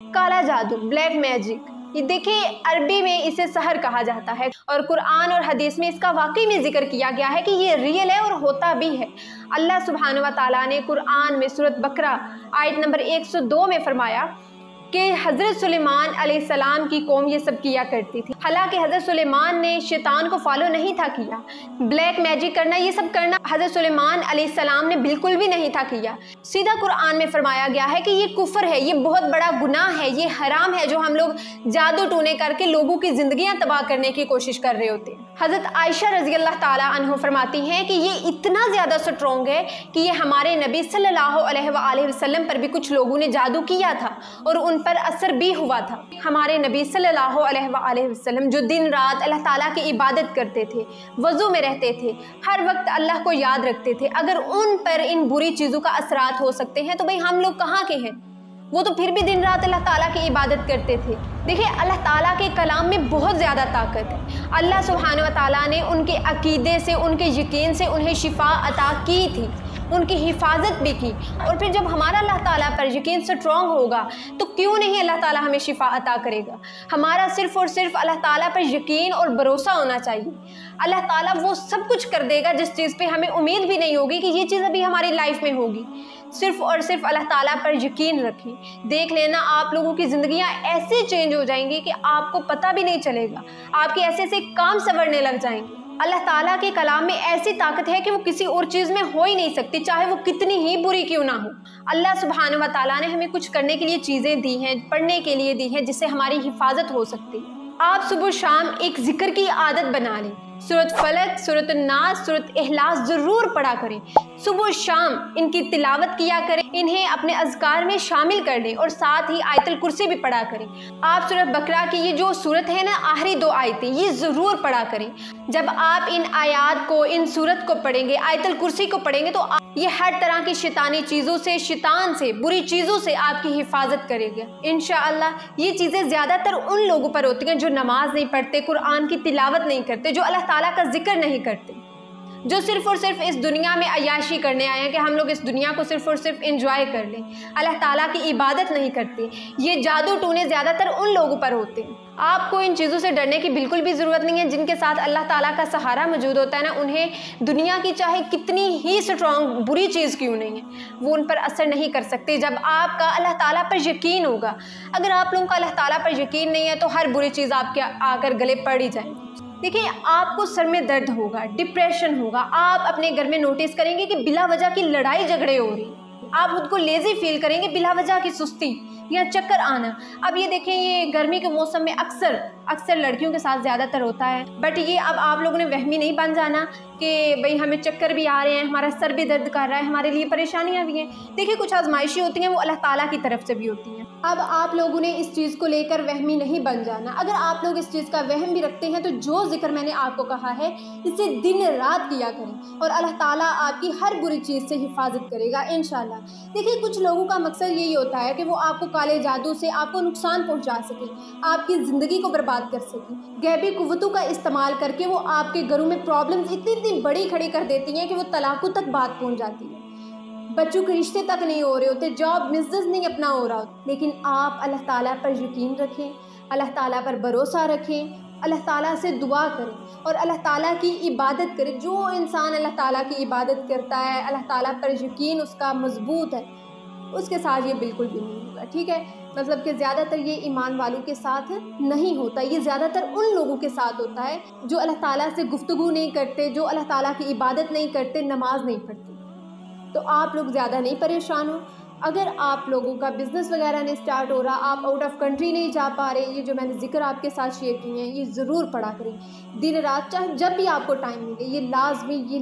काला जादू, black magic, ये देखिए अरबी में इसे सहर कहा जाता है और कुरान और हदीस में इसका वाकई में जिक्र किया गया है कि ये रियल है और होता भी है। अल्लाह सुब्हानहू व तआला ने कुरान में सूरत बकरा आयत नंबर 102 में फरमाया कि हज़रत सुलेमान अलैहिस्सलाम की कौम ये सब किया करती थी। हालांकि हज़रत सुलेमान ने शैतान को फॉलो नहीं था किया। ब्लैक मैजिक करना, ये सब करना हज़रत सुलेमान अलैहिस्सलाम ने बिल्कुल भी नहीं था किया। सीधा कुरान में फरमाया गया है कि ये कुफ्र है, ये बहुत बड़ा गुनाह है, ये हराम है जो हम लोग जादू टूने करके लोगों की ज़िंदगियाँ तबाह करने की कोशिश कर रहे होते हैं। हज़रत आयशा रज़ी अल्लाह ताला अन्हा फरमाती हैं कि ये इतना ज़्यादा स्ट्रॉन्ग है कि ये हमारे नबी सल्लल्लाहु अलैहि वसल्लम पर भी कुछ लोगों ने जादू किया था और उन पर असर भी हुआ था। हमारे नबी सल्लल्लाहु अलैहि वसल्लम जो दिन रात अल्लाह ताला की इबादत करते थे, वज़ू में रहते थे, हर वक्त अल्लाह को याद रखते थे, अगर उन पर इन बुरी चीज़ों का असरात हो सकते हैं तो भाई हम लोग कहाँ के हैं? वो तो फिर भी दिन रात अल्लाह ताला की इबादत करते थे। देखिए अल्लाह ताला के कलाम में बहुत ज़्यादा ताकत है। अल्लाह सुब्हानहू व तआला ने उनके अकीदे से, उनके यकीन से उन्हें शिफा अता की थी, उनकी हिफाजत भी की। और फिर जब हमारा अल्लाह ताला पर यकीन स्ट्रॉन्ग होगा तो क्यों नहीं अल्लाह ताला हमें शिफा अता करेगा। हमारा सिर्फ़ और सिर्फ अल्लाह ताला पर यकीन और भरोसा होना चाहिए। अल्लाह ताला वो सब कुछ कर देगा जिस चीज़ पे हमें उम्मीद भी नहीं होगी कि ये चीज़ अभी हमारी लाइफ में होगी। सिर्फ़ और सिर्फ अल्लाह ताला पर यकीन रखें, देख लेना आप लोगों की ज़िंदगियाँ ऐसे चेंज हो जाएंगी कि आपको पता भी नहीं चलेगा। आपके ऐसे ऐसे काम संवरने लग जाएंगे। अल्लाह ताला के कलाम में ऐसी ताकत है कि वो किसी और चीज़ में हो ही नहीं सकती, चाहे वो कितनी ही बुरी क्यों ना हो। अल्लाह सुब्हानहू व तआला ने हमें कुछ करने के लिए चीज़ें दी हैं, पढ़ने के लिए दी हैं, जिससे हमारी हिफाजत हो सकती है। आप सुबह शाम एक जिक्र की आदत बना लें। सूरत फलक, सूरत नास, सूरत इखलास ज़रूर पढ़ा करें। सुबह शाम इनकी तिलावत किया करें, इन्हें अपने अज़कार में शामिल कर लें और साथ ही आयतुल कुर्सी भी पढ़ा करें। आप सूरत बकरा की ये जो सूरत है ना, आखिरी 2 आयतें, ये ज़रूर पढ़ा करें। जब आप इन आयात को, इन सूरत को पढ़ेंगे, आयतुल कुर्सी को पढ़ेंगे तो ये हर तरह की शैतानी चीज़ों से, शैतान से, बुरी चीज़ों से आपकी हिफाजत करेगा इंशाअल्लाह। ये चीज़ें ज़्यादातर उन लोगों पर होती हैं जो नमाज नहीं पढ़ते, कुरान की तिलावत नहीं करते, जो अल्लाह ताला का जिक्र नहीं करते, जो सिर्फ़ और सिर्फ इस दुनिया में अय्याशी करने आए हैं कि हम लोग इस दुनिया को सिर्फ़ और सिर्फ एंजॉय कर लें, अल्लाह ताला की इबादत नहीं करते। ये जादू टूने ज़्यादातर उन लोगों पर होते हैं। आपको इन चीज़ों से डरने की बिल्कुल भी ज़रूरत नहीं है। जिनके साथ अल्लाह ताला का सहारा मौजूद होता है ना, उन्हें दुनिया की चाहे कितनी ही स्ट्रॉन्ग बुरी चीज़ क्यों नहीं है, वो उन पर असर नहीं कर सकते जब आपका अल्लाह ताला पर यकीन होगा। अगर आप लोगों का अल्लाह ताला पर यकीन नहीं है तो हर बुरी चीज़ आपके आकर गले पड़ ही जाएगी। देखिए आपको सर में दर्द होगा, डिप्रेशन होगा, आप अपने घर में नोटिस करेंगे कि बिला वजह की लड़ाई झगड़े हो रही, आप खुद को लेज़ी फील करेंगे, बिला वजह की सुस्ती या चक्कर आना। अब ये देखें, ये गर्मी के मौसम में अक्सर लड़कियों के साथ ज़्यादातर होता है। बट ये अब आप लोगों ने वहमी नहीं बन जाना कि भाई हमें चक्कर भी आ रहे हैं, हमारा सर भी दर्द कर रहा है, हमारे लिए परेशानियाँ भी हैं। देखिए कुछ आजमाइशी होती हैं, वो अल्लाह ताला की तरफ से भी होती हैं। अब आप लोगों ने इस चीज़ को लेकर वहमी नहीं बन जाना। अगर आप लोग इस चीज़ का वहम भी रखते हैं तो जो जिक्र मैंने आपको कहा है इसे दिन रात किया करें और अल्लाह ताला आपकी हर बुरी चीज़ से हिफाजत करेगा इंशाल्लाह। देखिए कुछ लोगों का मकसद यही होता है कि वो आपको काले जादू से आपको नुकसान पहुंचा सके, आपकी ज़िंदगी को बर्बाद कर सके। गैबी कुव्वतों का इस्तेमाल करके वो आपके घरों में प्रॉब्लम्स इतनी बड़ी खड़ी कर देती हैं कि वो तलाक़ों तक बात पहुंच जाती है, बच्चों के रिश्ते तक नहीं हो रहे होते, जॉब बिजनेस नहीं अपना हो रहा होता। लेकिन आप अल्लाह ताला पर यकीन रखें, अल्लाह ताला पर भरोसा रखें, अल्लाह ताला से दुआ करें और अल्लाह ताला की इबादत करें। जो इंसान अल्लाह ताला की इबादत करता है, अल्लाह ताला पर यकीन उसका मजबूत है, उसके साथ ये बिल्कुल भी नहीं होगा। ठीक है, मतलब कि ज़्यादातर ये ईमान वालों के साथ नहीं होता, ये ज़्यादातर उन लोगों के साथ होता है जो अल्लाह ताला से गुफ्तगू नहीं करते, जो अल्लाह ताला की इबादत नहीं करते, नमाज नहीं पढ़ते। तो आप लोग ज़्यादा नहीं परेशान हो। अगर आप लोगों का बिज़नेस वगैरह नहीं स्टार्ट हो रहा, आप आउट ऑफ कंट्री नहीं जा पा रहे, ये जो मैंने जिक्र आपके साथ शेयर किए हैं ये ज़रूर पढ़ा करें दिन रात, चाहे जब भी आपको टाइम मिले, ये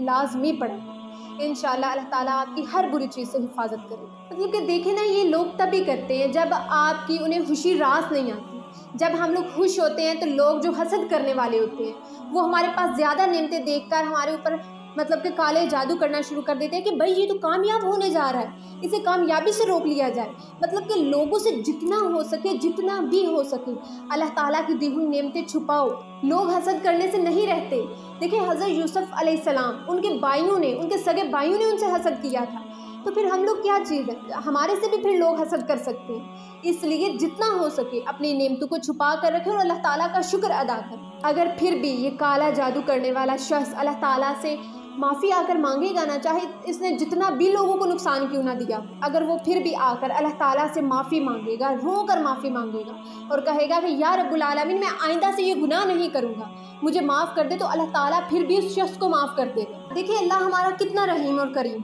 लाजमी पढ़ें। इंशाल्लाह अल्लाह ताला आपकी हर बुरी चीज़ से हिफाजत करे। मतलब कि देखें ना, ये लोग तभी करते हैं जब आपकी उन्हें खुशी रास नहीं आती। जब हम लोग खुश होते हैं तो लोग जो हसद करने वाले होते हैं वो हमारे पास ज़्यादा नेमतें देखकर हमारे ऊपर मतलब कि काले जादू करना शुरू कर देते हैं कि भाई ये तो कामयाब होने जा रहा है, इसे कामयाबी से रोक लिया जाए। मतलब कि लोगों से जितना हो सके, जितना भी हो सके अल्लाह ताला की दी हुई नेमतें छुपाओ। लोग हसद करने से नहीं रहते। देखिए हज़रत यूसुफ अलैहिस्सलाम, उनके भाइयों ने, उनके सगे भाइयों ने उनसे हसद किया था, तो फिर हम लोग क्या चीज़ है, हमारे से भी फिर लोग हसद कर सकते हैं। इसलिए जितना हो सके अपनी नेमतों को छुपा कर रखें और अल्लाह ताला का शुक्र अदा करें। अगर फिर भी ये काला जादू करने वाला शख्स अल्लाह ताला से माफ़ी आकर मांगेगा ना, चाहे इसने जितना भी लोगों को नुकसान क्यों ना दिया, अगर वो फिर भी आकर अल्लाह ताला से माफ़ी मांगेगा, रो कर माफ़ी मांगेगा और कहेगा कि या रब्बुल आलमीन मैं आइंदा से ये गुनाह नहीं करूँगा, मुझे माफ़ कर दे, तो अल्लाह ताला फिर भी उस शख्स को माफ़ कर देगा। देखिए अल्लाह हमारा कितना रहीम और करीम,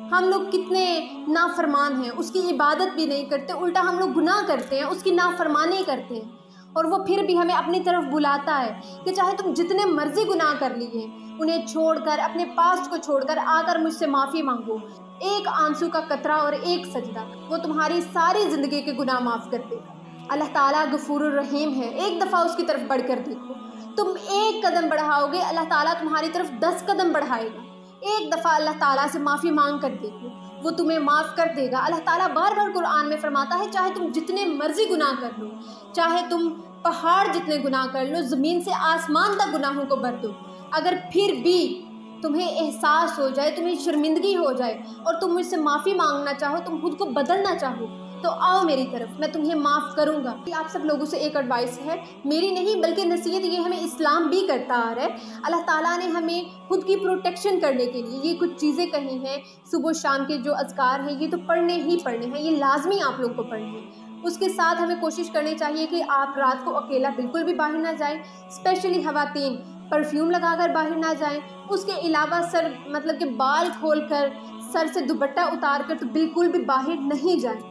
हम लोग कितने नाफरमान हैं, उसकी इबादत भी नहीं करते, उल्टा हम लोग गुनाह करते हैं, उसकी नाफरमानी करते हैं, और वो फिर भी हमें अपनी तरफ बुलाता है कि चाहे तुम जितने मर्जी गुनाह कर लिए, उन्हें छोड़कर, अपने पास्ट को छोड़कर आकर मुझसे माफ़ी मांगो। एक आंसू का कतरा और एक सजदा, वो तुम्हारी सारी ज़िंदगी के गुनाह माफ़ कर देगा। अल्लाह ताला गफूरुर रहीम है। एक दफ़ा उसकी तरफ बढ़कर देखो, तुम एक कदम बढ़ाओगे, अल्लाह ताला तुम्हारी तरफ 10 कदम बढ़ाएगा। एक दफ़ा अल्लाह ताला से माफ़ी मांग कर देखो, वो तुम्हें माफ़ कर देगा। अल्लाह ताला बार बार कुरान में फरमाता है, चाहे तुम जितने मर्जी गुनाह कर लो, चाहे तुम पहाड़ जितने गुनाह कर लो, ज़मीन से आसमान तक गुनाहों को भर दो, अगर फिर भी तुम्हें एहसास हो जाए, तुम्हें शर्मिंदगी हो जाए और तुम मुझसे माफ़ी मांगना चाहो, तुम खुद को बदलना चाहो, तो आओ मेरी तरफ, मैं तुम्हें माफ़ करूँगा। आप सब लोगों से एक एडवाइस है, मेरी नहीं बल्कि नसीहत, ये हमें इस्लाम भी करता आ रहा है। अल्लाह ताला ने हमें खुद की प्रोटेक्शन करने के लिए ये कुछ चीज़ें कही हैं। सुबह शाम के जो अज़कार हैं ये तो पढ़ने ही पढ़ने हैं, ये लाजमी आप लोग को पढ़ने हैं। उसके साथ हमें कोशिश करनी चाहिए कि आप रात को अकेला बिल्कुल भी बाहर ना जाएं, स्पेशली ख़वातीन परफ्यूम लगाकर बाहर ना जाएं। उसके अलावा सर मतलब कि बाल खोलकर, सर से दुपट्टा उतार कर तो बिल्कुल भी बाहर नहीं जाएं।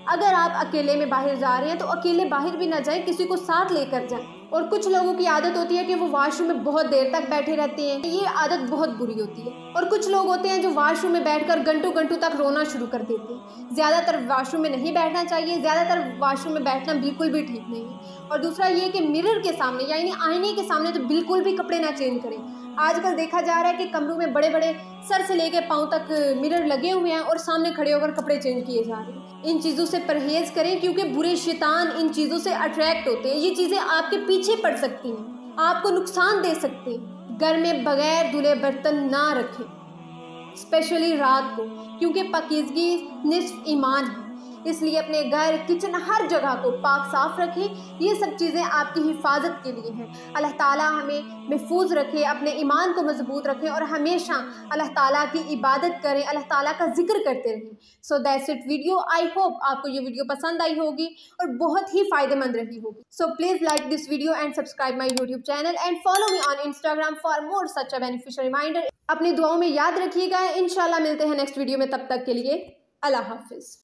अगर आप अकेले में बाहर जा रहे हैं तो अकेले बाहर भी ना जाएं, किसी को साथ लेकर जाएं। और कुछ लोगों की आदत होती है कि वो वॉशरूम में बहुत देर तक बैठे रहते हैं, ये आदत बहुत बुरी होती है। और कुछ लोग होते हैं जो वॉशरूम में बैठकर घंटों घंटों तक रोना शुरू कर देते हैं। ज़्यादातर वॉशरूम में नहीं बैठना चाहिए, ज़्यादातर वॉशरूम में बैठना बिल्कुल भी ठीक नहीं है। और दूसरा ये कि मिरर के सामने यानी आईने के सामने तो बिल्कुल भी कपड़े ना चेंज करें। आजकल देखा जा रहा है कि कमरों में बड़े बड़े सर से लेकर पाँव तक मिरर लगे हुए हैं और सामने खड़े होकर कपड़े चेंज किए जा रहे हैं। इन चीज़ों से परहेज़ करें, क्योंकि बुरे शैतान इन चीज़ों से अट्रैक्ट होते हैं। ये चीज़ें आपके पीछे पड़ सकती हैं, आपको नुकसान दे सकते हैं। घर में बगैर धुले बर्तन ना रखें, स्पेशली रात को, क्योंकि पाकीज़गी निस्फ ईमान है। इसलिए अपने घर, किचन, हर जगह को पाक साफ रखें। ये सब चीज़ें आपकी हिफाजत के लिए हैं। अल्लाह ताला हमें महफूज रखे, अपने ईमान को मजबूत रखें और हमेशा अल्लाह ताला की इबादत करें, अल्लाह ताला का जिक्र करते रहें। So that's it video. I hope आपको ये वीडियो पसंद आई होगी और बहुत ही फ़ायदेमंद रही होगी। So please like this video and subscribe my YouTube channel and follow me on Instagram for more such a beneficial reminder. अपनी दुआओं में याद रखिएगा। इंशाल्लाह मिलते हैं नेक्स्ट वीडियो में, तब तक के लिए अल्लाह हाफिज़।